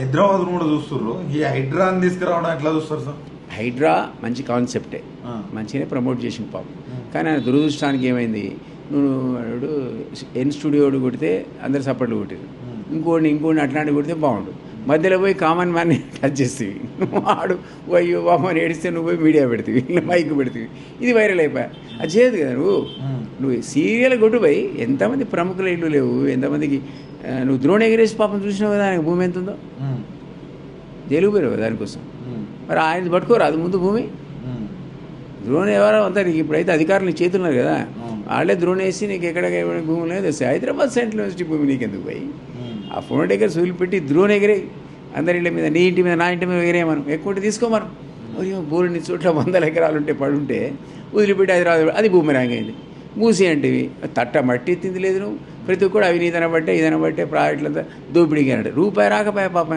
హైదరాబాద్ కూడా చూస్తుర్రు. ఈ హైడ్రాని తీసుకురావడం ఎట్లా చూస్తారు సార్? హైడ్రా మంచి కాన్సెప్టే, మంచిగానే ప్రమోట్ చేసిన పాపం. కానీ ఆయన దురదృష్టానికి ఏమైంది, నువ్వు వాడు ఎన్ స్టూడియోడు కొడితే అందరు సపోర్ట్లు కొట్టారు, ఇంకోటి అట్లాంటి కొడితే బాగుండు, మధ్యలో పోయి కామన్ మ్యాన్ టచ్ చేస్తేవి, నువ్వు ఆడు అయ్యో బామ్మని ఏడిస్తే నువ్వు పోయి మీడియా పెడతావి, మైక్ పెడతావి, ఇది వైరల్ అయిపోయా. అది చేయదు కదా నువ్వు సీరియల్ కొట్టు పోయి. ఎంతమంది ప్రముఖుల ఇల్లు లేవు, ఎంతమందికి నువ్వు ద్రోణ ఎగరేసి పాపం చూసినావు కదా, ఆయనకు భూమి ఎంత ఉందో, జైలుకు పోయావు దానికోసం. మరి ఆయన పట్టుకోరు అది ముందు భూమి. ద్రోణ ఎవరో అంతా నీకు ఇప్పుడైతే అధికారులు చేతున్నారు కదా, వాళ్ళే ద్రోణ వేసి నీకు ఎక్కడ భూమి లేదు వస్తాయి. హైదరాబాద్ సెంట్రల్ యూనివర్సిటీ భూమి నీకెందుకు పోయి ఆ ఫోన్ దగ్గర సూలు పెట్టి ద్రోణ ఎగిరే అందరి ఇంటి మీద, నీ ఇంటి మీద, నా ఇంటి మీద ఎగిరేయమను, ఎక్కువ తీసుకోమను. బోరుని చోట్ల 100 ఎకరాలు ఉంటే పడుంటే వదిలిపెట్టి హైదరాబాద్ అది భూమి రాంగైంది. మూసి అంటేవి తట్ట మట్టి తింది లేదు, నువ్వు ప్రతి ఒక్కడు అవినీతిన బట్టే ఇదన బట్టే ప్రాజెక్టులంతా దోపిడీగా అంటే రూపాయి రాకపోయా పాప.